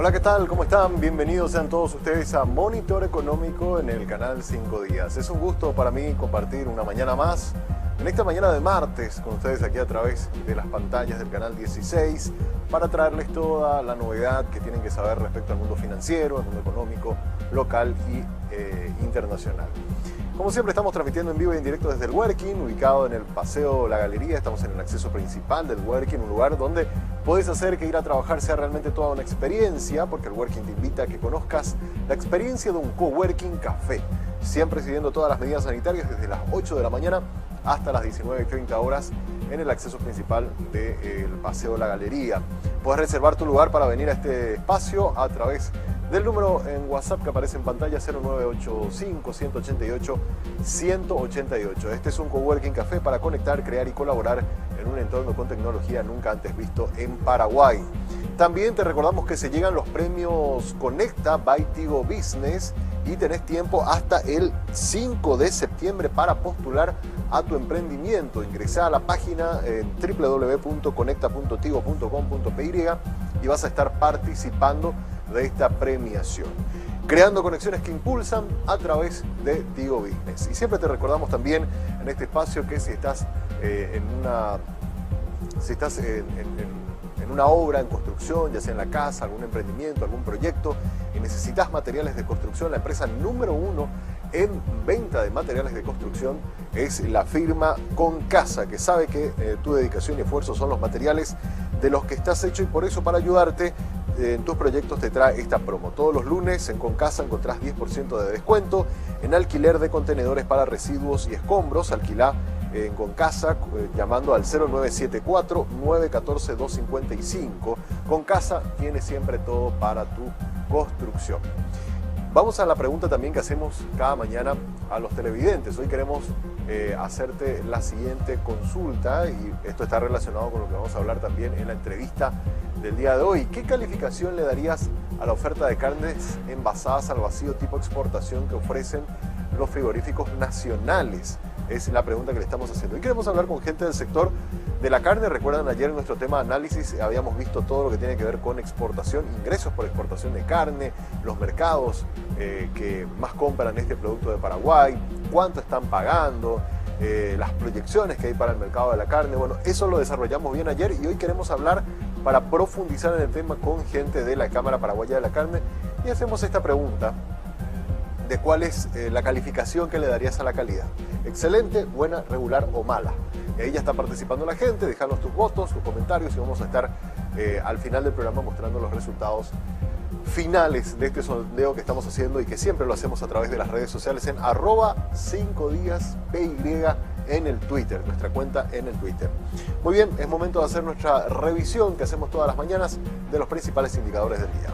Hola, ¿qué tal? ¿Cómo están? Bienvenidos sean todos ustedes a Monitor Económico en el canal 5 Días. Es un gusto para mí compartir una mañana más, en esta mañana de martes, con ustedes aquí a través de las pantallas del canal 16, para traerles toda la novedad que tienen que saber respecto al mundo financiero, al mundo económico, local y internacional. Como siempre, estamos transmitiendo en vivo y en directo desde el Working, ubicado en el Paseo La Galería. Estamos en el acceso principal del Working, un lugar donde puedes hacer que ir a trabajar sea realmente toda una experiencia, porque el Working te invita a que conozcas la experiencia de un coworking café, siempre siguiendo todas las medidas sanitarias desde las 8 de la mañana hasta las 19:30 horas en el acceso principal del Paseo La Galería. Puedes reservar tu lugar para venir a este espacio a través del número en WhatsApp que aparece en pantalla, 0985-188-188. Este es un coworking café para conectar, crear y colaborar en un entorno con tecnología nunca antes visto en Paraguay. También te recordamos que se llegan los premios Conecta by Tigo Business y tenés tiempo hasta el 5 de septiembre para postular a tu emprendimiento. Ingresá a la página en www.conecta.tigo.com.py y vas a estar participando de esta premiación, creando conexiones que impulsan a través de Tigo Business. Y siempre te recordamos también en este espacio que si estás en una obra en construcción, ya sea en la casa, algún emprendimiento, algún proyecto, y necesitas materiales de construcción, la empresa número 1 en venta de materiales de construcción es la firma Concasa, que sabe que tu dedicación y esfuerzo son los materiales de los que estás hecho, y por eso, para ayudarte en tus proyectos, te trae esta promo. Todos los lunes en Concasa encontrás 10% de descuento en alquiler de contenedores para residuos y escombros. Alquilá en Concasa llamando al 0974-914-255. Concasa tiene siempre todo para tu construcción. Vamos a la pregunta también que hacemos cada mañana a los televidentes. Hoy queremos hacerte la siguiente consulta, y esto está relacionado con lo que vamos a hablar también en la entrevista del día de hoy. ¿Qué calificación le darías a la oferta de carnes envasadas al vacío tipo exportación que ofrecen los frigoríficos nacionales? Es la pregunta que le estamos haciendo. Y queremos hablar con gente del sector de la carne. Recuerdan, ayer en nuestro tema de análisis habíamos visto todo lo que tiene que ver con exportación, ingresos por exportación de carne, los mercados que más compran este producto de Paraguay, cuánto están pagando, las proyecciones que hay para el mercado de la carne. Bueno, eso lo desarrollamos bien ayer, y hoy queremos hablar para profundizar en el tema con gente de la Cámara Paraguaya de la Carne, y hacemos esta pregunta de cuál es la calificación que le darías a la calidad: excelente, buena, regular o mala. Y ahí ya está participando la gente. Déjanos tus votos, tus comentarios, y vamos a estar al final del programa mostrando los resultados finales de este sondeo que estamos haciendo, y que siempre lo hacemos a través de las redes sociales en @5díaspy en el Twitter, nuestra cuenta en el Twitter. Muy bien, es momento de hacer nuestra revisión que hacemos todas las mañanas de los principales indicadores del día.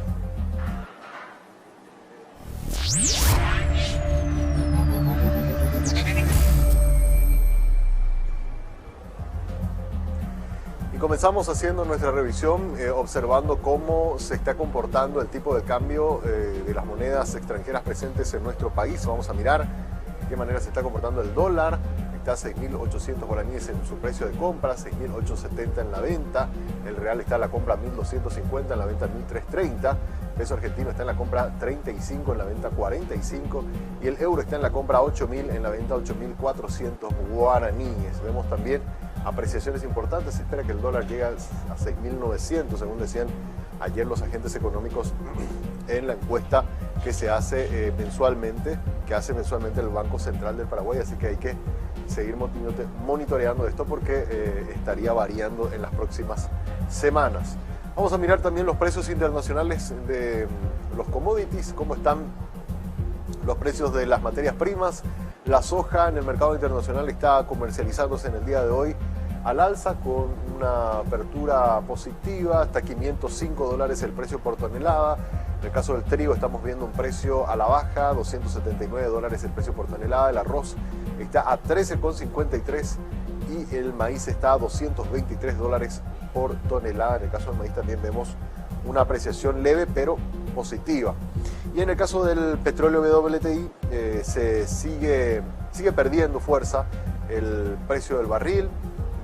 Y comenzamos haciendo nuestra revisión observando cómo se está comportando el tipo de cambio de las monedas extranjeras presentes en nuestro país. Vamos a mirar de qué manera se está comportando el dólar. Está a 6.800 guaraníes en su precio de compra, 6.870 en la venta. El real está en la compra 1.250, en la venta 1.330. Peso argentino está en la compra 35, en la venta 45. Y el euro está en la compra 8.000, en la venta 8.400 guaraníes. Vemos también apreciaciones importantes. Se espera que el dólar llegue a 6.900, según decían ayer los agentes económicos en la encuesta que se hace mensualmente, que hace mensualmente el Banco Central del Paraguay. Así que hay que seguir monitoreando esto, porque estaría variando en las próximas semanas. Vamos a mirar también los precios internacionales de los commodities, cómo están los precios de las materias primas. La soja en el mercado internacional está comercializándose en el día de hoy al alza, con una apertura positiva, hasta $505 el precio por tonelada. En el caso del trigo estamos viendo un precio a la baja, $279 el precio por tonelada. El arroz está a $13,53 y el maíz está a $223 por tonelada. En el caso del maíz también vemos una apreciación leve pero positiva. Y en el caso del petróleo WTI se sigue perdiendo fuerza el precio del barril.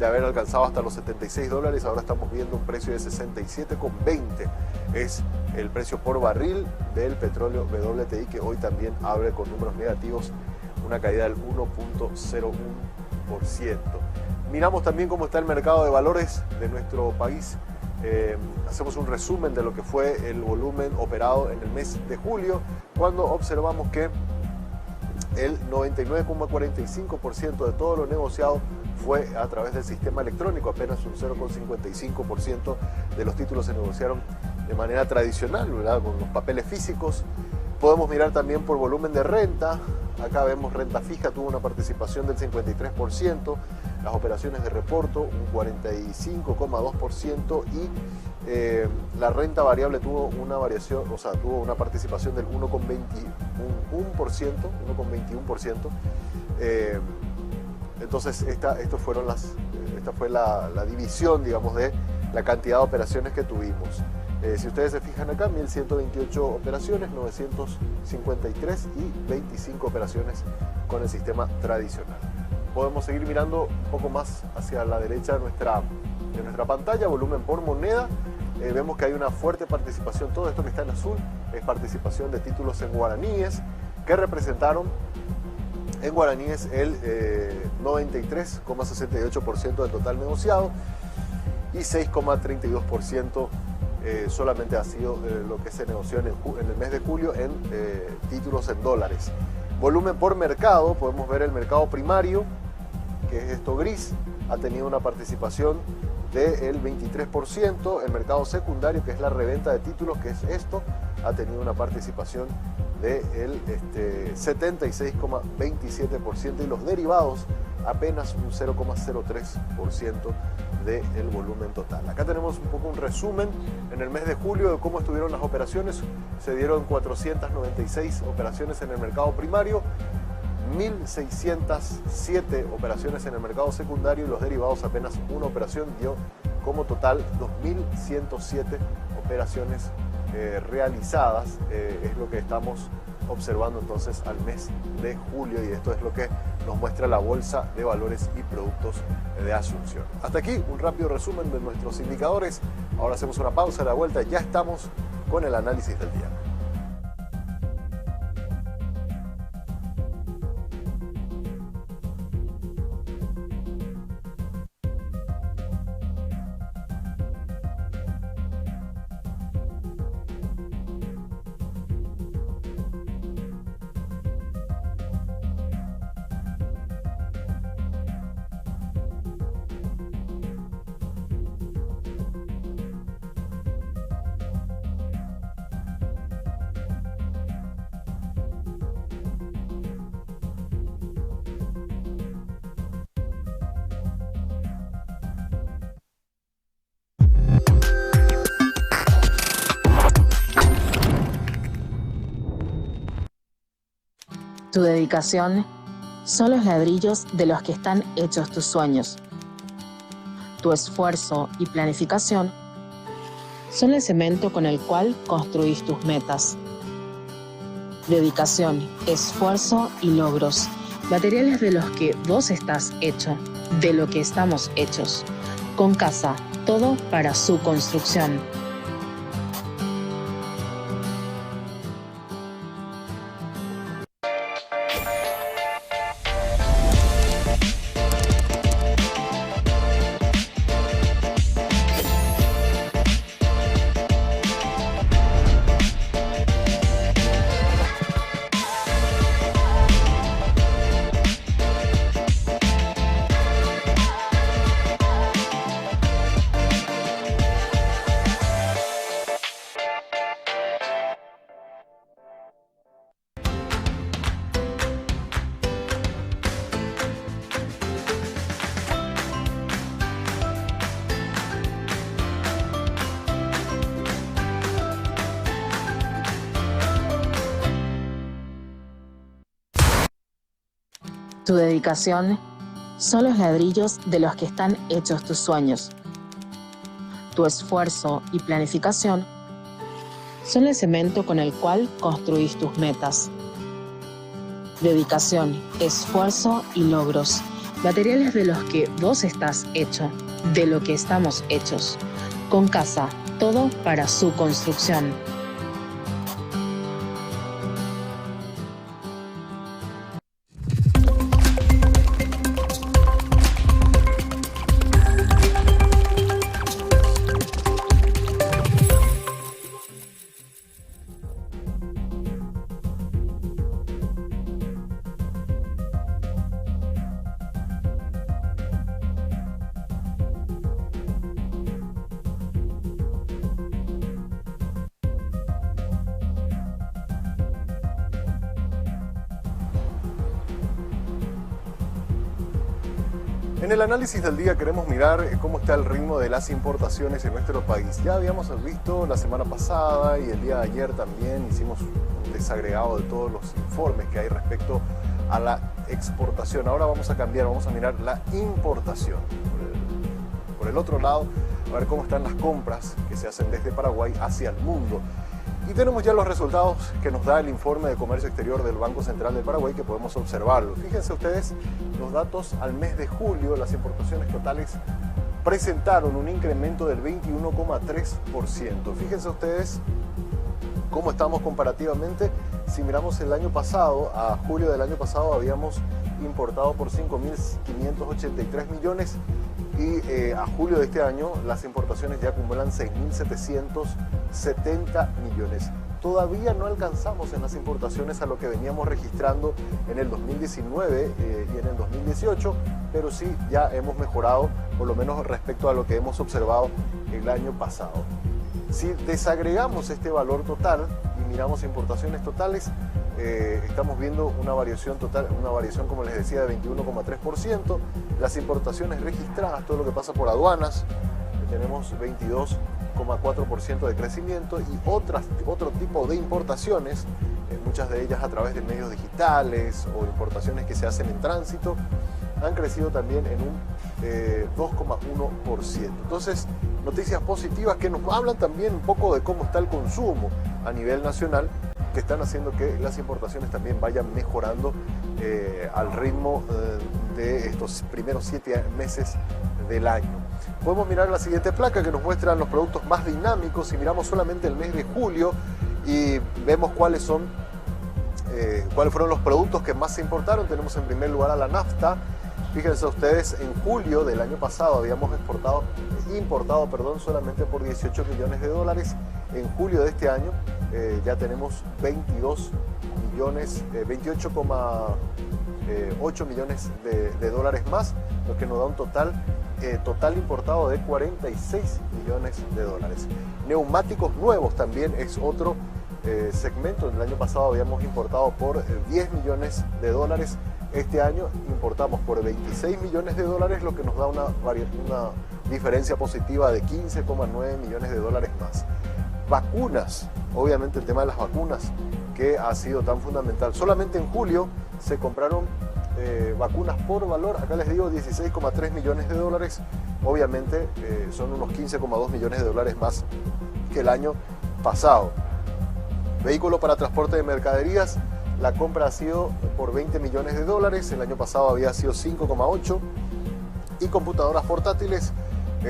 de haber alcanzado hasta los $76, ahora estamos viendo un precio de 67,20. Es el precio por barril del petróleo WTI, que hoy también abre con números negativos, una caída del 1,01%. Miramos también cómo está el mercado de valores de nuestro país. Hacemos un resumen de lo que fue el volumen operado en el mes de julio, cuando observamos que el 99,45% de todo lo negociado fue a través del sistema electrónico. Apenas un 0,55% de los títulos se negociaron de manera tradicional, ¿verdad?, con los papeles físicos. Podemos mirar también por volumen de renta. Acá vemos renta fija, tuvo una participación del 53%, las operaciones de reporto un 45,2% y la renta variable tuvo una variación, o sea, tuvo una participación del 1,21%. Entonces esta fue la división, digamos, de la cantidad de operaciones que tuvimos. Si ustedes se fijan acá, 1128 operaciones, 953 y 25 operaciones con el sistema tradicional. Podemos seguir mirando un poco más hacia la derecha de nuestra pantalla, volumen por moneda. Vemos que hay una fuerte participación, todo esto que está en azul es participación de títulos en guaraníes, que representaron en guaraníes el 93,68% del total negociado y 6,32% solamente ha sido lo que se negoció en el mes de julio en títulos en dólares. Volumen por mercado, podemos ver el mercado primario, que es esto gris, ha tenido una participación del 23%, el mercado secundario, que es la reventa de títulos, que es esto, ha tenido una participación del 76,27% y los derivados apenas un 0,03% del volumen total. Acá tenemos un poco un resumen en el mes de julio de cómo estuvieron las operaciones. Se dieron 496 operaciones en el mercado primario, 1.607 operaciones en el mercado secundario y los derivados apenas una operación, dio como total 2.107 operaciones realizadas. Es lo que estamos observando entonces al mes de julio, y esto es lo que nos muestra la Bolsa de Valores y Productos de Asunción. Hasta aquí un rápido resumen de nuestros indicadores. Ahora hacemos una pausa, a la vuelta ya estamos con el análisis del día. Tu dedicación son los ladrillos de los que están hechos tus sueños. Tu esfuerzo y planificación son el cemento con el cual construís tus metas. Dedicación, esfuerzo y logros, materiales de los que vos estás hecho, de lo que estamos hechos. Con Casa, todo para su construcción. Tu dedicación son los ladrillos de los que están hechos tus sueños. Tu esfuerzo y planificación son el cemento con el cual construís tus metas. Dedicación, esfuerzo y logros, Materiales de los que vos estás hecho, de lo que estamos hechos. Concasa, todo para su construcción. En el análisis del día queremos mirar cómo está el ritmo de las importaciones en nuestro país. Ya habíamos visto la semana pasada y el día de ayer también hicimos un desagregado de todos los informes que hay respecto a la exportación. Ahora vamos a cambiar, vamos a mirar la importación. Por el otro lado, a ver cómo están las compras que se hacen desde Paraguay hacia el mundo. Y tenemos ya los resultados que nos da el informe de comercio exterior del Banco Central del Paraguay, que podemos observarlo. Fíjense ustedes los datos al mes de julio. Las importaciones totales presentaron un incremento del 21,3%. Fíjense ustedes cómo estamos comparativamente. Si miramos el año pasado, a julio del año pasado habíamos importado por 5.583 millones y a julio de este año las importaciones ya acumulan 6.770 millones. Todavía no alcanzamos en las importaciones a lo que veníamos registrando en el 2019 y en el 2018, pero sí ya hemos mejorado, por lo menos respecto a lo que hemos observado el año pasado. Si desagregamos este valor total y miramos importaciones totales, estamos viendo una variación total, como les decía, de 21,3%. Las importaciones registradas, todo lo que pasa por aduanas, tenemos 22,4% de crecimiento, y otro tipo de importaciones, muchas de ellas a través de medios digitales o importaciones que se hacen en tránsito, han crecido también en un 2,1%. Entonces, noticias positivas que nos hablan también un poco de cómo está el consumo a nivel nacional, que están haciendo que las importaciones también vayan mejorando al ritmo de estos primeros 7 meses del año. Podemos mirar la siguiente placa que nos muestra los productos más dinámicos, y miramos solamente el mes de julio y vemos cuáles fueron los productos que más se importaron. Tenemos en primer lugar a la nafta. Fíjense ustedes, en julio del año pasado habíamos importado solamente por 18 millones de dólares. En julio de este año ya tenemos 28,8 millones de dólares más, lo que nos da un total importado de 46 millones de dólares. Neumáticos nuevos también es otro segmento. El año pasado habíamos importado por 10 millones de dólares. Este año importamos por 26 millones de dólares, lo que nos da una diferencia positiva de 15,9 millones de dólares más. Vacunas, obviamente el tema de las vacunas que ha sido tan fundamental. Solamente en julio se compraron vacunas por valor, acá les digo 16,3 millones de dólares. Obviamente son unos 15,2 millones de dólares más que el año pasado. Vehículo para transporte de mercaderías, la compra ha sido por 20 millones de dólares, el año pasado había sido 5,8. Y computadoras portátiles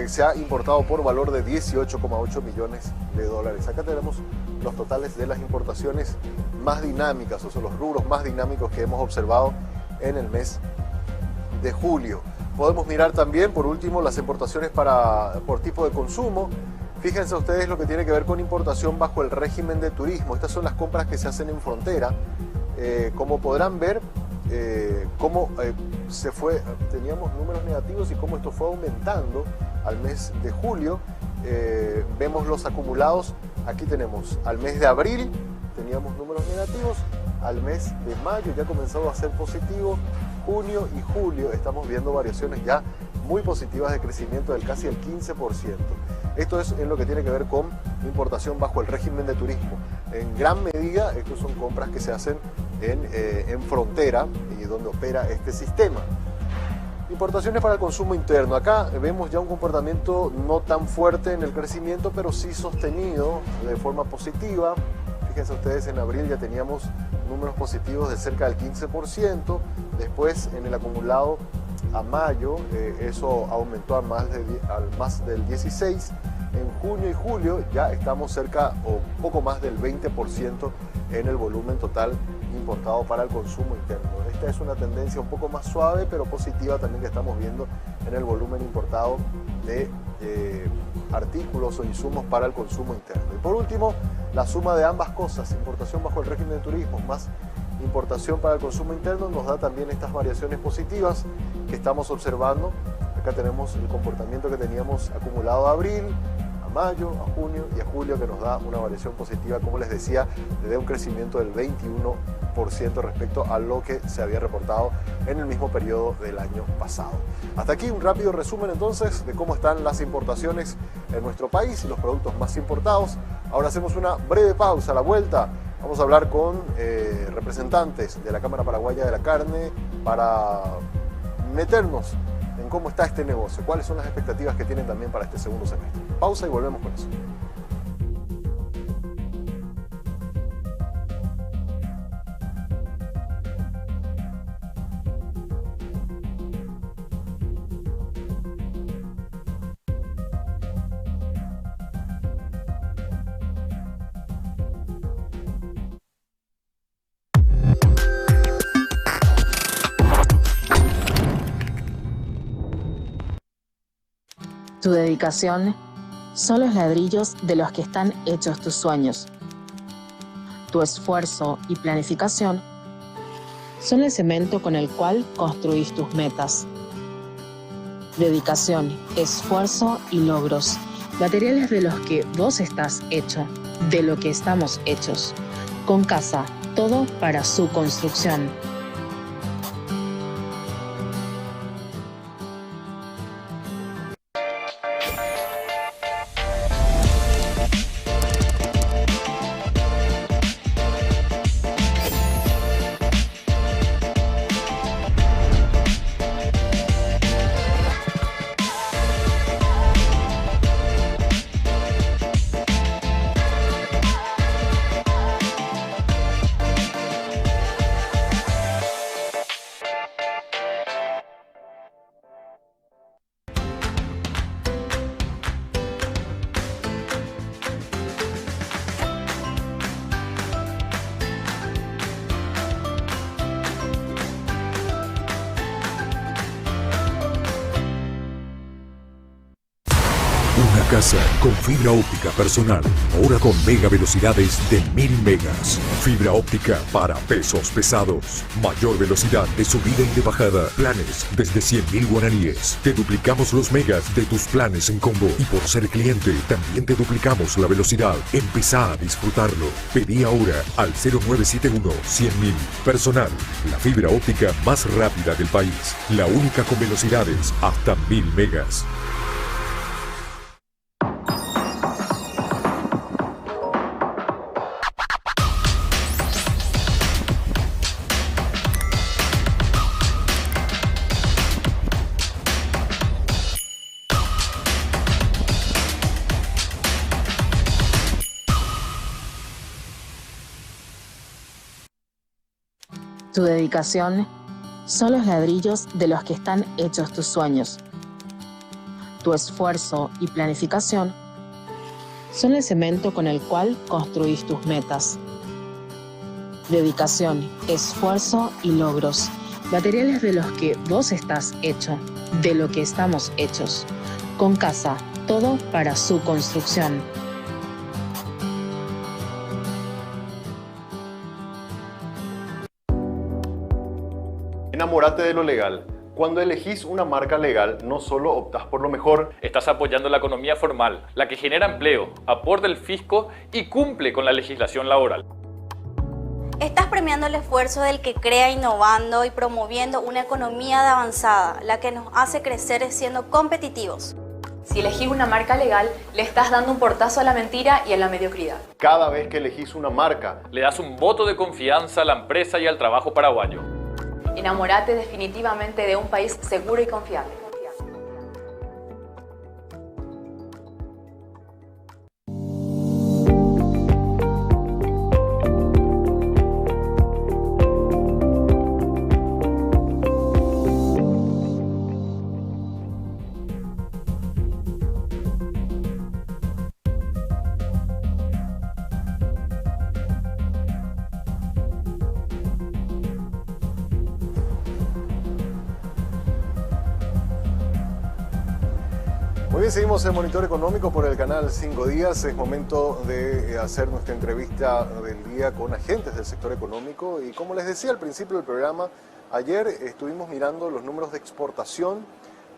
se ha importado por valor de 18,8 millones de dólares. Acá tenemos los totales de las importaciones más dinámicas, o sea, los rubros más dinámicos que hemos observado en el mes de julio. Podemos mirar también, por último, las importaciones por tipo de consumo. Fíjense ustedes lo que tiene que ver con importación bajo el régimen de turismo. Estas son las compras que se hacen en frontera. Como podrán ver, teníamos números negativos y cómo esto fue aumentando al mes de julio. Vemos los acumulados. Aquí tenemos al mes de abril teníamos números negativos, al mes de mayo ya ha comenzado a ser positivo, junio y julio estamos viendo variaciones ya muy positivas de crecimiento del casi el 15%. Esto es en lo que tiene que ver con importación bajo el régimen de turismo. En gran medida, estos son compras que se hacen en frontera y donde opera este sistema. Importaciones para el consumo interno. Acá vemos ya un comportamiento no tan fuerte en el crecimiento, pero sí sostenido de forma positiva. Fíjense ustedes, en abril ya teníamos números positivos de cerca del 15%. Después, en el acumulado a mayo eso aumentó a más del 16%. En junio y julio ya estamos cerca o poco más del 20% en el volumen total importado para el consumo interno. Esta es una tendencia un poco más suave pero positiva también que estamos viendo en el volumen importado de artículos o insumos para el consumo interno. Y por último, la suma de ambas cosas, importación bajo el régimen de turismo más importación para el consumo interno, nos da también estas variaciones positivas que estamos observando. Acá tenemos el comportamiento que teníamos acumulado a abril, a mayo, a junio y a julio, que nos da una variación positiva, como les decía, de un crecimiento del 21% respecto a lo que se había reportado en el mismo periodo del año pasado. Hasta aquí un rápido resumen entonces de cómo están las importaciones en nuestro país y los productos más importados. Ahora hacemos una breve pausa. A la vuelta vamos a hablar con representantes de la Cámara Paraguaya de la Carne para meternos en cómo está este negocio, cuáles son las expectativas que tienen también para este segundo semestre. Pausa y volvemos con eso. Tu dedicación son los ladrillos de los que están hechos tus sueños. Tu esfuerzo y planificación son el cemento con el cual construís tus metas. Dedicación, esfuerzo y logros, materiales de los que vos estás hecho, de lo que estamos hechos. Con casa, todo para su construcción. Casa con fibra óptica personal, ahora con mega velocidades de 1000 megas. Fibra óptica para pesos pesados. Mayor velocidad de subida y de bajada. Planes desde 100.000 guaraníes. Te duplicamos los megas de tus planes en combo. Y por ser cliente, también te duplicamos la velocidad. Empezá a disfrutarlo. Pedí ahora al 0971-100.000. Personal, la fibra óptica más rápida del país. La única con velocidades hasta 1000 megas. Tu dedicación son los ladrillos de los que están hechos tus sueños. Tu esfuerzo y planificación son el cemento con el cual construís tus metas. Dedicación, esfuerzo y logros, materiales de los que vos estás hecho, de lo que estamos hechos. Con casa, todo para su construcción. Enamórate de lo legal. Cuando elegís una marca legal, no solo optás por lo mejor, estás apoyando la economía formal, la que genera empleo, aporta el fisco y cumple con la legislación laboral. Estás premiando el esfuerzo del que crea innovando y promoviendo una economía de avanzada, la que nos hace crecer siendo competitivos. Si elegís una marca legal, le estás dando un portazo a la mentira y a la mediocridad. Cada vez que elegís una marca, le das un voto de confianza a la empresa y al trabajo paraguayo. Enamórate definitivamente de un país seguro y confiable. Muy bien, seguimos en Monitor Económico por el canal 5 Días. Es momento de hacer nuestra entrevista del día con agentes del sector económico. Y como les decía al principio del programa, ayer estuvimos mirando los números de exportación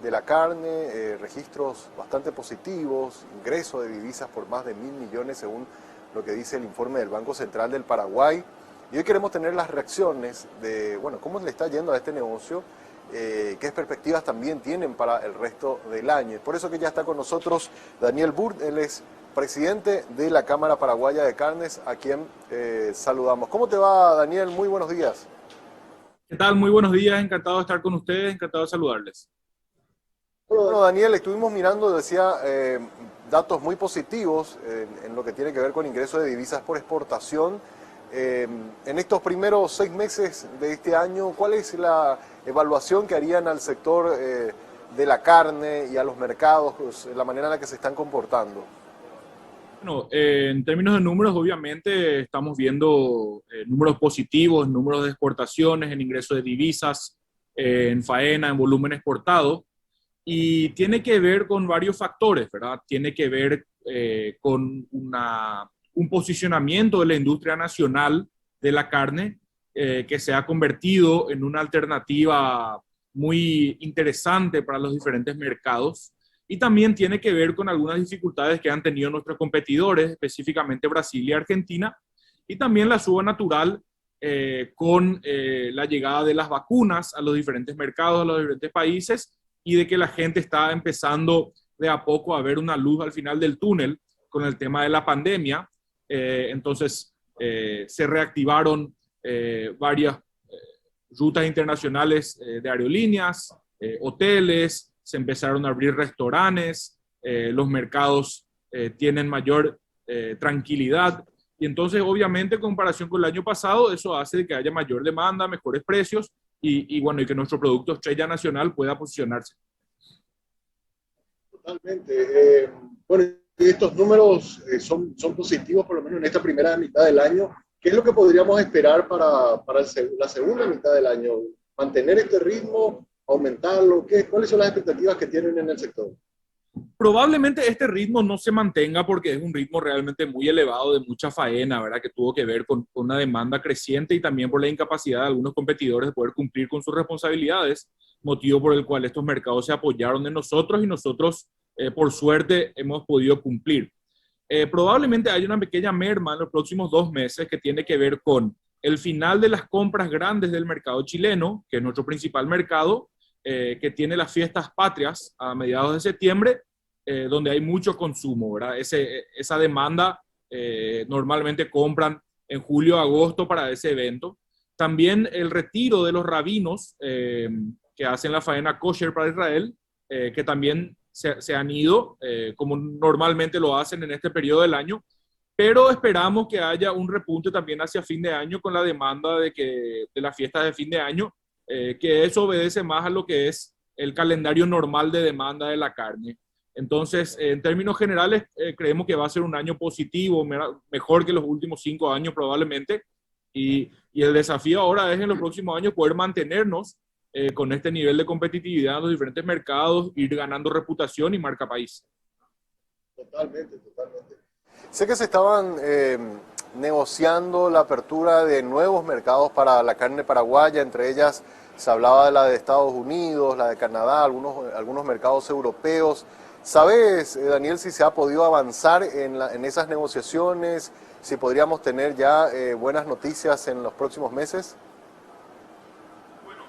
de la carne, registros bastante positivos, ingreso de divisas por más de 1.000 millones según lo que dice el informe del Banco Central del Paraguay. Y hoy queremos tener las reacciones de, bueno, cómo le está yendo a este negocio, qué perspectivas también tienen para el resto del año. Es por eso que ya está con nosotros Daniel Burt, él es presidente de la Cámara Paraguaya de Carnes, a quien saludamos. ¿Cómo te va, Daniel? Muy buenos días. ¿Qué tal? Muy buenos días, encantado de estar con ustedes, encantado de saludarles. Bueno, Daniel, estuvimos mirando, decía, datos muy positivos en lo que tiene que ver con ingresos de divisas por exportación. En estos primeros 6 meses de este año, ¿cuál es la evaluación que harían al sector de la carne y a los mercados, pues, la manera en la que se están comportando? Bueno, en términos de números, obviamente estamos viendo números positivos, números de exportaciones, en ingreso de divisas, en faena, en volumen exportado, y tiene que ver con varios factores, ¿verdad? Tiene que ver con un posicionamiento de la industria nacional de la carne que se ha convertido en una alternativa muy interesante para los diferentes mercados, y también tiene que ver con algunas dificultades que han tenido nuestros competidores, específicamente Brasil y Argentina, y también la suba natural con la llegada de las vacunas a los diferentes mercados, a los diferentes países, y de que la gente está empezando de a poco a ver una luz al final del túnel con el tema de la pandemia. Entonces se reactivaron varias rutas internacionales de aerolíneas, hoteles, se empezaron a abrir restaurantes, los mercados tienen mayor tranquilidad, y entonces obviamente en comparación con el año pasado eso hace que haya mayor demanda, mejores precios y bueno, y que nuestro producto estrella nacional pueda posicionarse. Totalmente. Bueno, estos números son positivos, por lo menos en esta primera mitad del año. ¿Qué es lo que podríamos esperar para la segunda mitad del año? ¿Mantener este ritmo? ¿Aumentarlo? ¿Cuáles son las expectativas que tienen en el sector? Probablemente este ritmo no se mantenga porque es un ritmo realmente muy elevado de mucha faena, ¿verdad? Que tuvo que ver con una demanda creciente y también por la incapacidad de algunos competidores de poder cumplir con sus responsabilidades, motivo por el cual estos mercados se apoyaron en nosotros y nosotros, por suerte, hemos podido cumplir. Probablemente haya una pequeña merma en los próximos 2 meses que tiene que ver con el final de las compras grandes del mercado chileno, que es nuestro principal mercado, que tiene las fiestas patrias a mediados de septiembre, donde hay mucho consumo, ¿verdad? Esa demanda normalmente compran en julio, agosto para ese evento. También el retiro de los rabinos que hacen la faena kosher para Israel, que también se han ido, como normalmente lo hacen en este periodo del año, pero esperamos que haya un repunte también hacia fin de año con la demanda de las fiestas de fin de año, que eso obedece más a lo que es el calendario normal de demanda de la carne. Entonces, en términos generales, creemos que va a ser un año positivo, mejor que los últimos 5 años probablemente, y el desafío ahora es en los próximos años poder mantenernos con este nivel de competitividad en los diferentes mercados, ir ganando reputación y marca país. Totalmente. Sé que se estaban negociando la apertura de nuevos mercados para la carne paraguaya, entre ellas se hablaba de la de Estados Unidos, la de Canadá, algunos mercados europeos. ¿Sabes, Daniel, si se ha podido avanzar en esas negociaciones, si podríamos tener ya buenas noticias en los próximos meses? Bueno,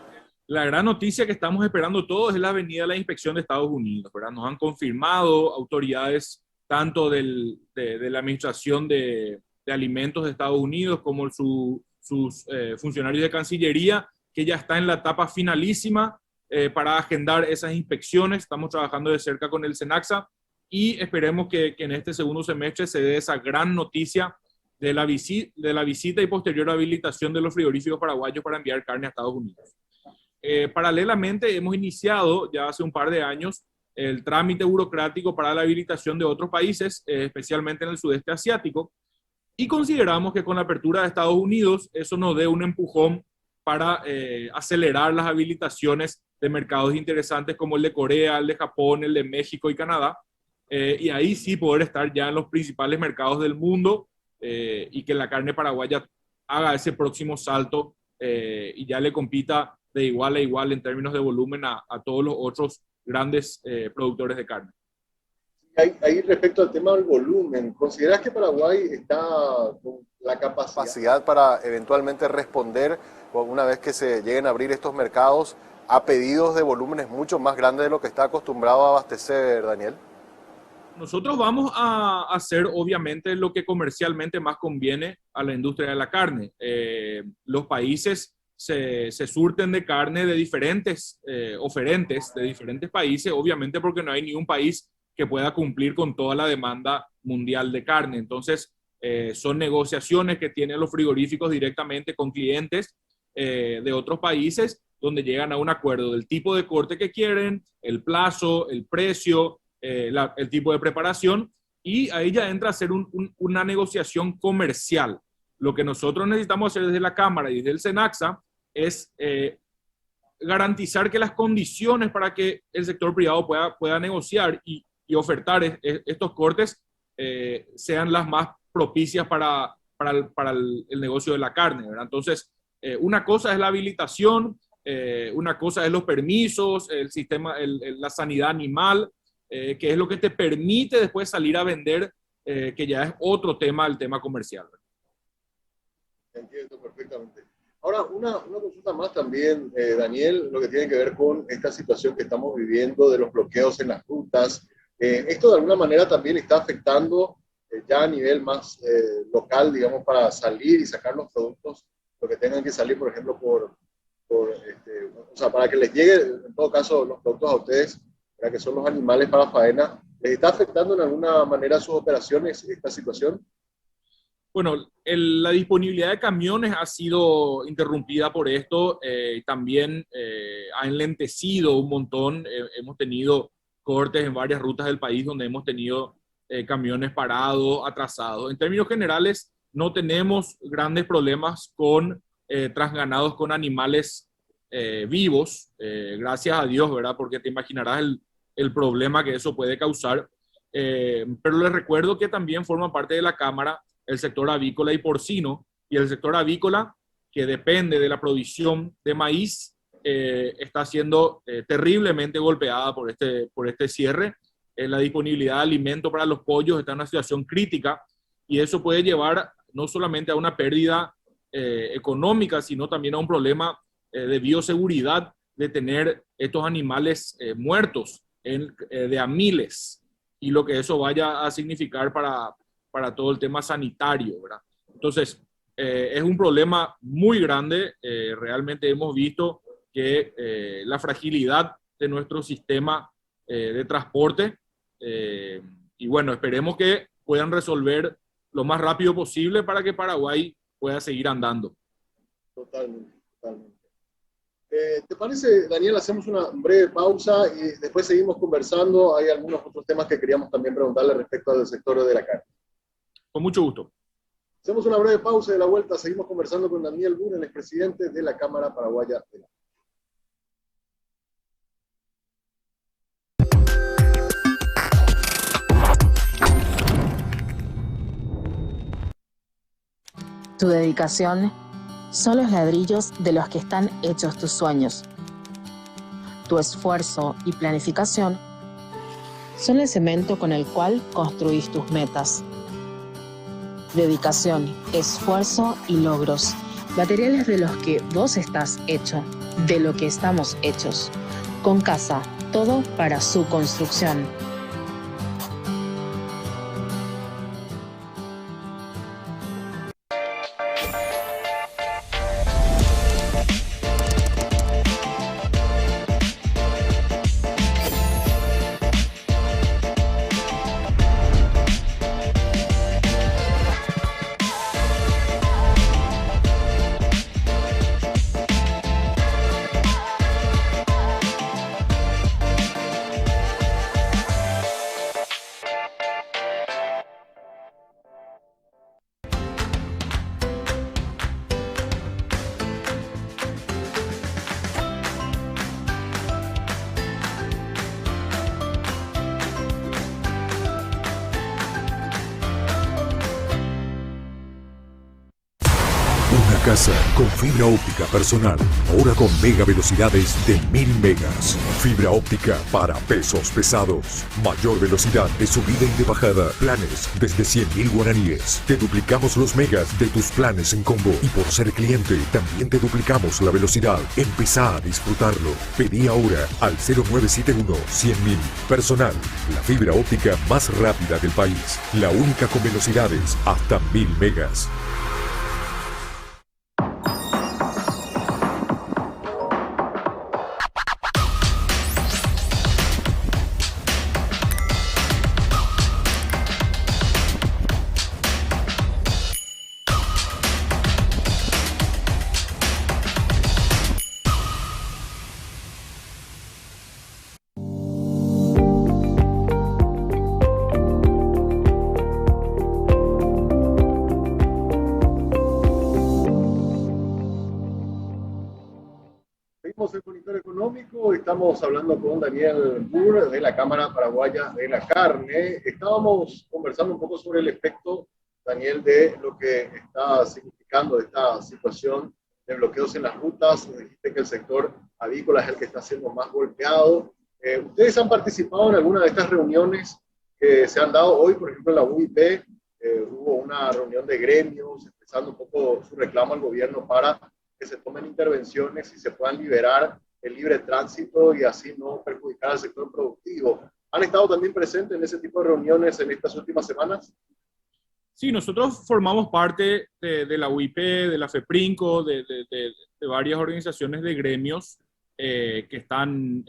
la gran noticia que estamos esperando todos es la venida de la inspección de Estados Unidos, ¿verdad? Nos han confirmado autoridades tanto de la Administración de Alimentos de Estados Unidos como sus funcionarios de Cancillería, que ya está en la etapa finalísima para agendar esas inspecciones. Estamos trabajando de cerca con el SENACSA y esperemos que en este segundo semestre se dé esa gran noticia de la visita y posterior habilitación de los frigoríficos paraguayos para enviar carne a Estados Unidos. Paralelamente hemos iniciado ya hace un par de años el trámite burocrático para la habilitación de otros países, especialmente en el sudeste asiático, y consideramos que con la apertura de Estados Unidos eso nos dé un empujón para acelerar las habilitaciones de mercados interesantes como el de Corea, el de Japón, el de México y Canadá, y ahí sí poder estar ya en los principales mercados del mundo y que la carne paraguaya haga ese próximo salto y ya le compita de igual a igual en términos de volumen a todos los otros grandes productores de carne. Ahí respecto al tema del volumen, ¿consideras que Paraguay está con la capacidad para eventualmente responder, una vez que se lleguen a abrir estos mercados, a pedidos de volúmenes mucho más grandes de lo que está acostumbrado a abastecer, Daniel? Nosotros vamos a hacer obviamente lo que comercialmente más conviene a la industria de la carne. Los países se surten de carne de diferentes oferentes de diferentes países, obviamente porque no hay ni un país que pueda cumplir con toda la demanda mundial de carne. Entonces, son negociaciones que tienen los frigoríficos directamente con clientes de otros países, donde llegan a un acuerdo del tipo de corte que quieren, el plazo, el precio, el tipo de preparación, y ahí ya entra a hacer una negociación comercial. Lo que nosotros necesitamos hacer desde la Cámara y desde el SENACSA es garantizar que las condiciones para que el sector privado pueda negociar y ofertar estos cortes sean las más propicias para el negocio de la carne, ¿verdad? Entonces, una cosa es la habilitación, una cosa es los permisos, el sistema, la sanidad animal, que es lo que te permite después salir a vender, que ya es otro tema, el tema comercial. Entiendo perfectamente. Ahora, una consulta más también, Daniel, lo que tiene que ver con esta situación que estamos viviendo de los bloqueos en las rutas. Esto de alguna manera también está afectando ya a nivel más local, digamos, para salir y sacar los productos, lo que tengan que salir, por ejemplo, o sea, para que les llegue, en todo caso, los productos a ustedes, para que son los animales para faena. ¿Les está afectando en alguna manera sus operaciones esta situación? Bueno, la disponibilidad de camiones ha sido interrumpida por esto, también ha enlentecido un montón, hemos tenido cortes en varias rutas del país donde hemos tenido camiones parados, atrasados. En términos generales, no tenemos grandes problemas con transganados con animales vivos, gracias a Dios, ¿verdad? Porque te imaginarás el problema que eso puede causar. Pero les recuerdo que también forma parte de la Cámara el sector avícola y porcino, y el sector avícola, que depende de la provisión de maíz, está siendo terriblemente golpeada por este cierre. La disponibilidad de alimento para los pollos está en una situación crítica, y eso puede llevar no solamente a una pérdida económica, sino también a un problema de bioseguridad, de tener estos animales muertos de a miles, y lo que eso vaya a significar para todo el tema sanitario, ¿verdad? Entonces, es un problema muy grande. Realmente hemos visto que la fragilidad de nuestro sistema de transporte, y bueno, esperemos que puedan resolver lo más rápido posible para que Paraguay pueda seguir andando. Totalmente, totalmente. ¿Te parece, Daniel, hacemos una breve pausa y después seguimos conversando? Hay algunos otros temas que queríamos también preguntarle respecto al sector de la carne. Con mucho gusto. Hacemos una breve pausa y de la vuelta seguimos conversando con Daniel Buren, el expresidente de la Cámara Paraguaya de la Tu dedicación son los ladrillos de los que están hechos tus sueños. Tu esfuerzo y planificación son el cemento con el cual construís tus metas. Dedicación, esfuerzo y logros, materiales de los que vos estás hecho, de lo que estamos hechos. Con Casa, todo para su construcción. casa con fibra óptica personal. Ahora con mega velocidades de 1000 megas. Fibra óptica para pesos pesados. Mayor velocidad de subida y de bajada. Planes desde 100.000 guaraníes. Te duplicamos los megas de tus planes en combo. Y por ser cliente, también te duplicamos la velocidad. Empezá a disfrutarlo. Pedí ahora al 0971-100.000. Personal, la fibra óptica más rápida del país. La única con velocidades hasta 1000 megas. Seguimos el Monitor Económico, estamos hablando con Daniel Burr de la Cámara Paraguaya de la Carne. Estábamos conversando un poco sobre el efecto, Daniel, de lo que está significando esta situación de bloqueos en las rutas. Dijiste que el sector avícola es el que está siendo más golpeado. ¿Ustedes han participado en alguna de estas reuniones que se han dado hoy? Por ejemplo, en la UIP hubo una reunión de gremios expresando un poco su reclamo al gobierno para que se tomen intervenciones y se puedan liberar el libre tránsito y así no perjudicar al sector productivo. ¿Han estado también presentes en ese tipo de reuniones en estas últimas semanas? Sí, nosotros formamos parte de la UIP, de la FEPRINCO, de varias organizaciones de gremios que están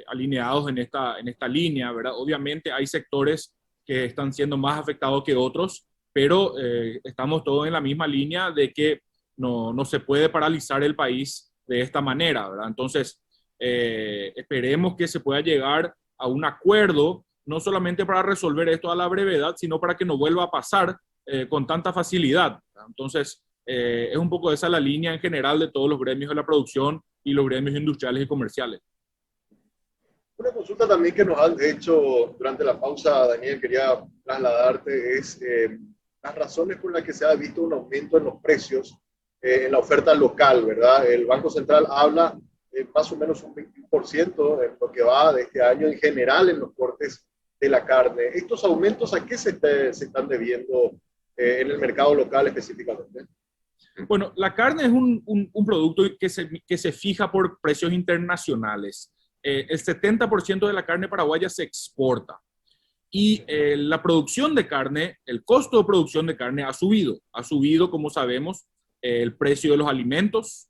alineados en esta línea, ¿verdad? Obviamente hay sectores que están siendo más afectados que otros, pero estamos todos en la misma línea de que no se puede paralizar el país de esta manera, ¿verdad? Entonces, esperemos que se pueda llegar a un acuerdo, no solamente para resolver esto a la brevedad, sino para que no vuelva a pasar con tanta facilidad, ¿verdad? Entonces, es un poco esa la línea en general de todos los gremios de la producción y los gremios industriales y comerciales. Una consulta también que nos han hecho durante la pausa, Daniel, quería trasladarte, es las razones por las que se ha visto un aumento en los precios en la oferta local, ¿verdad? El Banco Central habla de más o menos un 21% en lo que va de este año en general en los cortes de la carne. ¿Estos aumentos a qué se están debiendo en el mercado local específicamente? Bueno, la carne es un producto que se fija por precios internacionales. El 70% de la carne paraguaya se exporta. Y la producción de carne, el costo de producción de carne ha subido. Ha subido, como sabemos, el precio de los alimentos,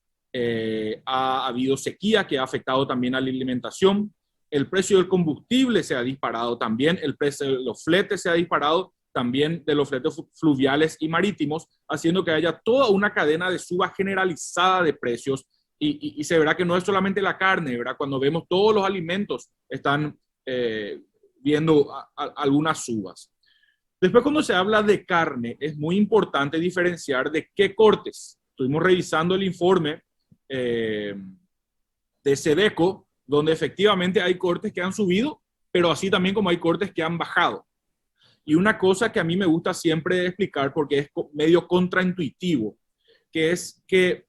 ha habido sequía que ha afectado también a la alimentación, el precio del combustible se ha disparado también, el precio de los fletes se ha disparado también, de los fletes fluviales y marítimos, haciendo que haya toda una cadena de suba generalizada de precios y se verá que no es solamente la carne, ¿verdad? Cuando vemos todos los alimentos están viendo algunas subas. Después, cuando se habla de carne, es muy importante diferenciar de qué cortes. Estuvimos revisando el informe de Sedeco, donde efectivamente hay cortes que han subido, pero así también como hay cortes que han bajado. Y una cosa que a mí me gusta siempre explicar, porque es medio contraintuitivo, que es que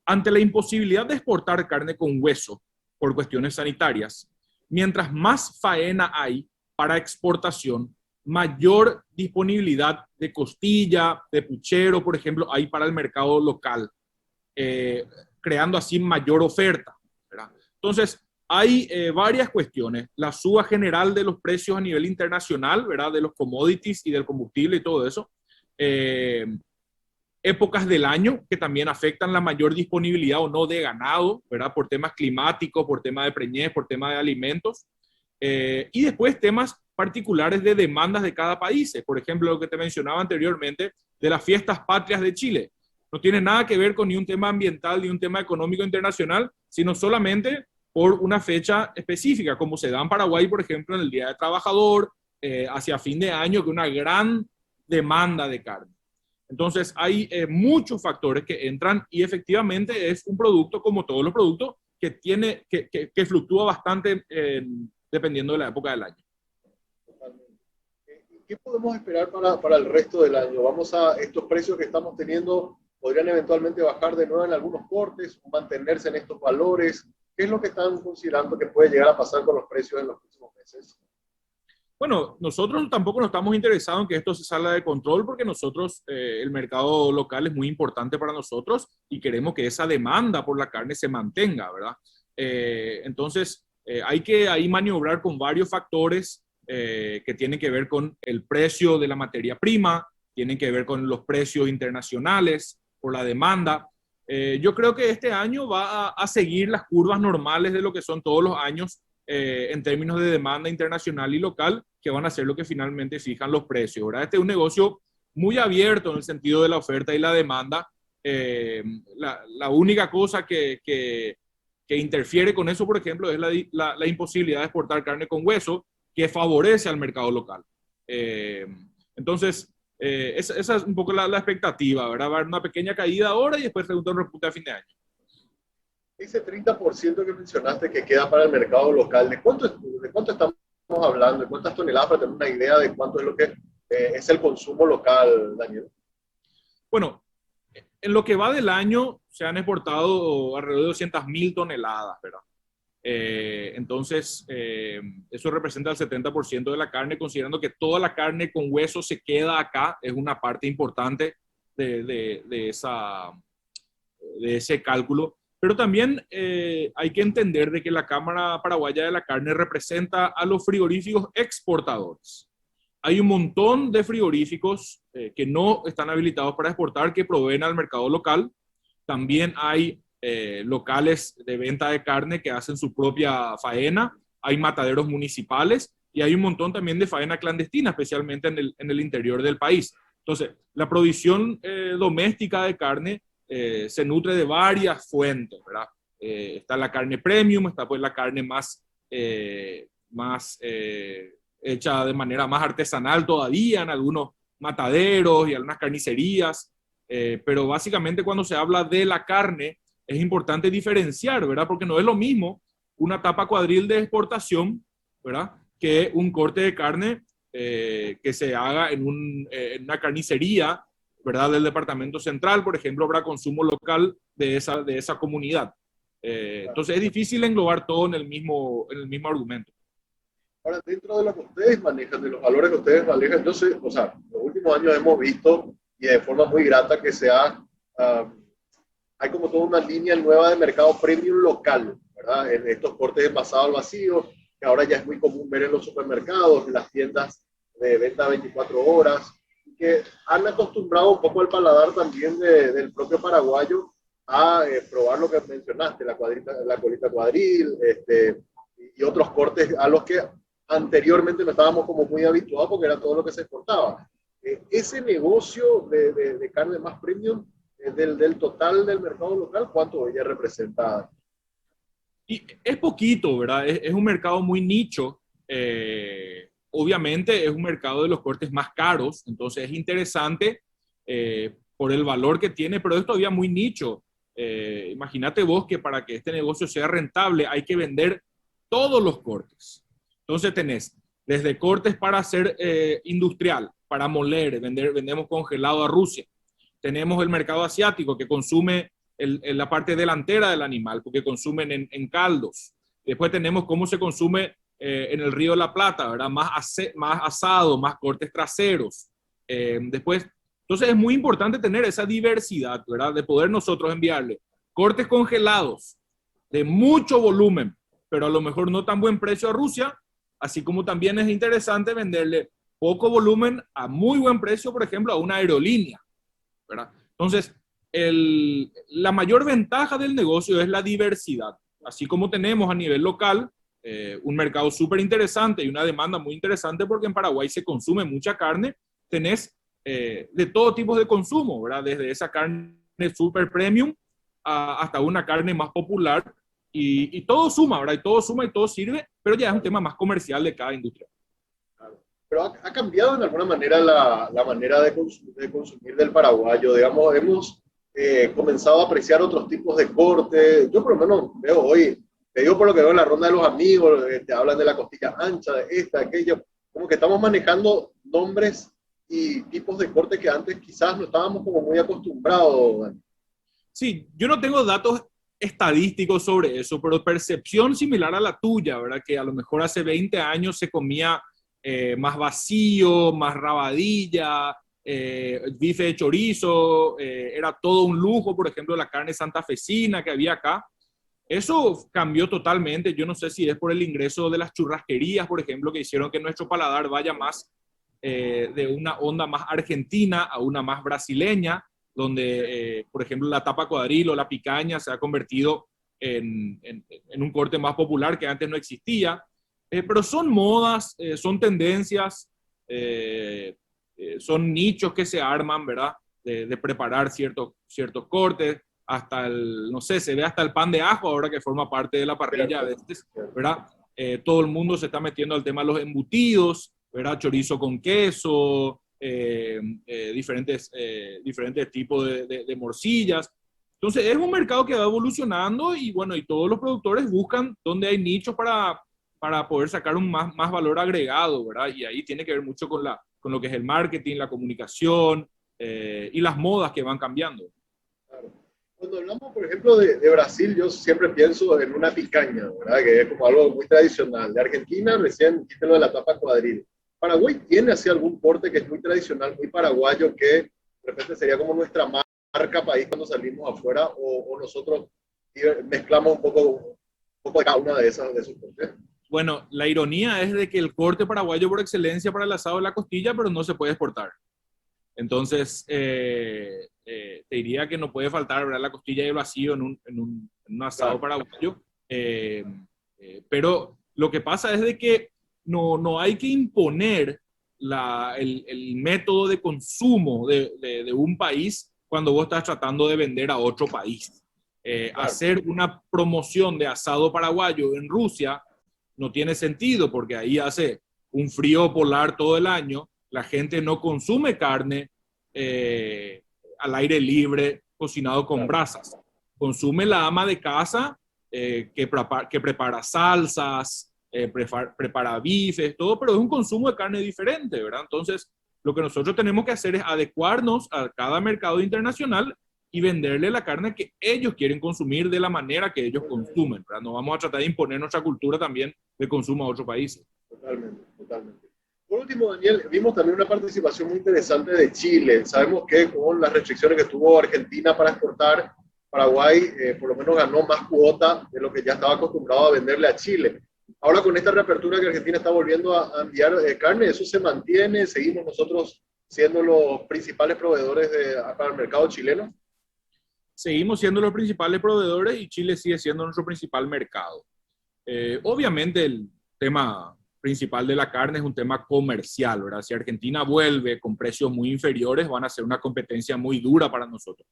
ante la imposibilidad de exportar carne con hueso por cuestiones sanitarias, mientras más faena hay para exportación, mayor disponibilidad de costilla, de puchero, por ejemplo, hay para el mercado local, creando así mayor oferta, ¿verdad? Entonces, hay varias cuestiones. La suba general de los precios a nivel internacional, ¿verdad? De los commodities y del combustible y todo eso. Épocas del año que también afectan la mayor disponibilidad o no de ganado, ¿verdad? Por temas climáticos, por tema de preñez, por tema de alimentos. Y después temas particulares de demandas de cada país. Por ejemplo, lo que te mencionaba anteriormente de las fiestas patrias de Chile. No tiene nada que ver con ni un tema ambiental ni un tema económico internacional, sino solamente por una fecha específica, como se da en Paraguay, por ejemplo, en el Día del Trabajador, hacia fin de año, que una gran demanda de carne. Entonces, hay muchos factores que entran y efectivamente es un producto, como todos los productos, que fluctúa bastante dependiendo de la época del año. ¿Qué podemos esperar para el resto del año? ¿Vamos a estos precios que estamos teniendo, ¿Podrían eventualmente bajar de nuevo en algunos cortes o mantenerse en estos valores? ¿Qué es lo que están considerando que puede llegar a pasar con los precios en los próximos meses? Bueno, nosotros tampoco nos estamos interesados en que esto se salga de control porque nosotros, el mercado local es muy importante para nosotros y queremos que esa demanda por la carne se mantenga, ¿verdad? Entonces, hay que ahí maniobrar con varios factores que tienen que ver con el precio de la materia prima, tienen que ver con los precios internacionales, por la demanda. Yo creo que este año va a seguir las curvas normales de lo que son todos los años en términos de demanda internacional y local, que van a ser lo que finalmente fijan los precios, ¿verdad? Este es un negocio muy abierto en el sentido de la oferta y la demanda. La única cosa que interfiere con eso, por ejemplo, es la imposibilidad de exportar carne con hueso, que favorece al mercado local. Entonces, esa es un poco la expectativa, ¿verdad? Va a haber una pequeña caída ahora y después un repunte a fin de año. Ese 30% que mencionaste que queda para el mercado local, ¿de cuánto estamos hablando? ¿De cuántas toneladas para tener una idea de cuánto es lo que es el consumo local, Daniel? Bueno, en lo que va del año se han exportado alrededor de 200.000 toneladas, ¿verdad? Entonces, eso representa el 70% de la carne, considerando que toda la carne con hueso se queda acá, es una parte importante de ese cálculo. Pero también hay que entender de que la Cámara Paraguaya de la Carne representa a los frigoríficos exportadores. Hay un montón de frigoríficos que no están habilitados para exportar, que proveen al mercado local. También hay locales de venta de carne que hacen su propia faena. Hay mataderos municipales y hay un montón también de faena clandestina, especialmente en el interior del país. Entonces, la provisión doméstica de carne se nutre de varias fuentes, ¿verdad? Está la carne premium, está pues la carne más hecha de manera más artesanal todavía en algunos mataderos y algunas carnicerías, pero básicamente cuando se habla de la carne es importante diferenciar, ¿verdad? Porque no es lo mismo una tapa cuadril de exportación, ¿verdad? Que un corte de carne que se haga en una carnicería, ¿verdad? Del departamento central, por ejemplo, habrá consumo local de esa comunidad. Entonces es difícil englobar todo en el mismo argumento. Ahora, dentro de lo que ustedes manejan, de los valores que ustedes manejan, entonces, o sea, los últimos años hemos visto, y de forma muy grata, que hay como toda una línea nueva de mercado premium local, ¿verdad? En estos cortes de pasado al vacío, que ahora ya es muy común ver en los supermercados, en las tiendas de venta 24 horas, que han acostumbrado un poco el paladar también del propio paraguayo a probar lo que mencionaste, la colita cuadril, y otros cortes a los que anteriormente no estábamos como muy habituados porque era todo lo que se exportaba. Ese negocio de carne más premium del total del mercado local, ¿cuánto ella representa? Y es poquito, ¿verdad? Es un mercado muy nicho. Obviamente es un mercado de los cortes más caros, entonces es interesante por el valor que tiene, pero es todavía muy nicho. Imagínate vos que para que este negocio sea rentable hay que vender todos los cortes. Entonces tenés desde cortes para hacer industrial, para moler, vendemos congelado a Rusia. Tenemos el mercado asiático que consume la parte delantera del animal, porque consumen en caldos. Después tenemos cómo se consume en el Río de la Plata, ¿verdad? Más asado, más cortes traseros. Después, entonces es muy importante tener esa diversidad, ¿verdad? De poder nosotros enviarle cortes congelados de mucho volumen, pero a lo mejor no tan buen precio a Rusia, así como también es interesante venderle poco volumen a muy buen precio, por ejemplo, a una aerolínea, ¿verdad? Entonces, la mayor ventaja del negocio es la diversidad. Así como tenemos a nivel local un mercado súper interesante y una demanda muy interesante porque en Paraguay se consume mucha carne, tenés de todo tipo de consumo, ¿verdad? Desde esa carne súper premium hasta una carne más popular y todo suma, ¿verdad? Y todo suma y todo sirve, pero ya es un tema más comercial de cada industria. Pero ha cambiado en alguna manera la manera de consumir del paraguayo, digamos, hemos comenzado a apreciar otros tipos de corte. Yo por lo menos veo hoy, te digo por lo que veo en la ronda de los amigos, te hablan de la costilla ancha, de esta, aquello, como que estamos manejando nombres y tipos de corte que antes quizás no estábamos como muy acostumbrados, Dani. Sí, yo no tengo datos estadísticos sobre eso, pero percepción similar a la tuya, ¿verdad? Que a lo mejor hace 20 años se comía más vacío, más rabadilla, bife de chorizo, era todo un lujo, por ejemplo, la carne santafesina que había acá. Eso cambió totalmente. Yo no sé si es por el ingreso de las churrasquerías, por ejemplo, que hicieron que nuestro paladar vaya más de una onda más argentina a una más brasileña, donde, por ejemplo, la tapa cuadril o la picaña se ha convertido en un corte más popular que antes no existía. Pero son modas, son tendencias, son nichos que se arman, ¿verdad? De preparar ciertos cortes, hasta no sé, se ve hasta el pan de ajo ahora que forma parte de la parrilla a veces, ¿verdad? Todo el mundo se está metiendo al tema de los embutidos, ¿verdad? Chorizo con queso, diferentes tipos de morcillas. Entonces es un mercado que va evolucionando y bueno, y todos los productores buscan donde hay nichos para poder sacar un más valor agregado, ¿verdad? Y ahí tiene que ver mucho con lo que es el marketing, la comunicación y las modas que van cambiando. Claro. Cuando hablamos, por ejemplo, de Brasil, yo siempre pienso en una picaña, ¿verdad? Que es como algo muy tradicional. De Argentina, recién dijiste lo de la tapa cuadril. ¿Paraguay tiene así algún corte que es muy tradicional, muy paraguayo, que de repente sería como nuestra marca país cuando salimos afuera, o nosotros mezclamos un poco de cada una de esos cortes? Bueno, la ironía es de que el corte paraguayo por excelencia para el asado es la costilla, pero no se puede exportar. Entonces, te diría que no puede faltar, ¿verdad?, la costilla y el vacío en un asado paraguayo. Pero lo que pasa es de que no hay que imponer el método de consumo de un país cuando vos estás tratando de vender a otro país. Hacer una promoción de asado paraguayo en Rusia no tiene sentido porque ahí hace un frío polar todo el año, la gente no consume carne al aire libre, cocinado con brasas. Consume la ama de casa que prepara salsas, prepara bifes, todo, pero es un consumo de carne diferente, ¿verdad? Entonces, lo que nosotros tenemos que hacer es adecuarnos a cada mercado internacional y venderle la carne que ellos quieren consumir de la manera que ellos consumen, ¿verdad? No vamos a tratar de imponer nuestra cultura también de consumo a otros países. Totalmente, totalmente. Por último, Daniel, vimos también una participación muy interesante de Chile. Sabemos que con las restricciones que tuvo Argentina para exportar, Paraguay por lo menos ganó más cuota de lo que ya estaba acostumbrado a venderle a Chile. Ahora con esta reapertura que Argentina está volviendo a enviar carne, ¿eso se mantiene? ¿Seguimos nosotros siendo los principales proveedores para el mercado chileno? Seguimos siendo los principales proveedores y Chile sigue siendo nuestro principal mercado. Obviamente el tema principal de la carne es un tema comercial, ¿verdad? Si Argentina vuelve con precios muy inferiores, van a ser una competencia muy dura para nosotros.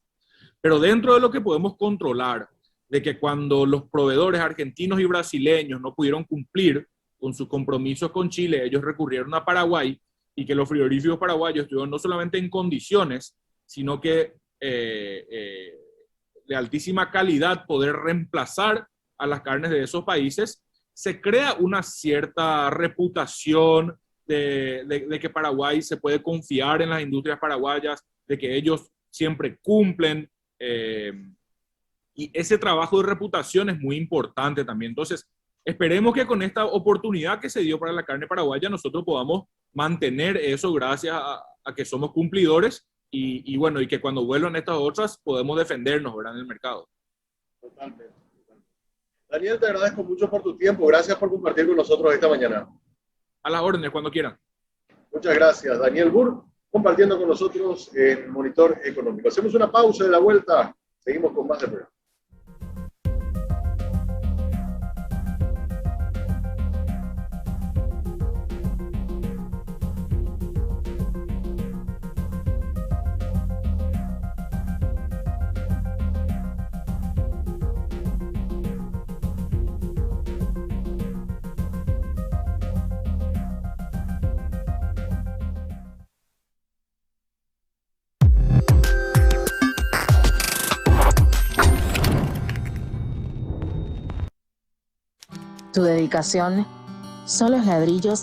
Pero dentro de lo que podemos controlar, de que cuando los proveedores argentinos y brasileños no pudieron cumplir con sus compromisos con Chile, ellos recurrieron a Paraguay y que los frigoríficos paraguayos estuvieron no solamente en condiciones, sino que de altísima calidad poder reemplazar a las carnes de esos países, se crea una cierta reputación de que Paraguay se puede confiar en las industrias paraguayas, de que ellos siempre cumplen. Y ese trabajo de reputación es muy importante también. Entonces, esperemos que con esta oportunidad que se dio para la carne paraguaya, nosotros podamos mantener eso gracias a que somos cumplidores y bueno, y que cuando vuelvan estas otras podemos defendernos, ¿verdad?, en el mercado. Totalmente. Daniel, te agradezco mucho por tu tiempo. Gracias por compartir con nosotros esta mañana. A las órdenes, cuando quieran. Muchas gracias. Daniel Burr, compartiendo con nosotros en Monitor Económico. Hacemos una pausa de la vuelta. Seguimos con más de programa. Tu dedicación son los ladrillos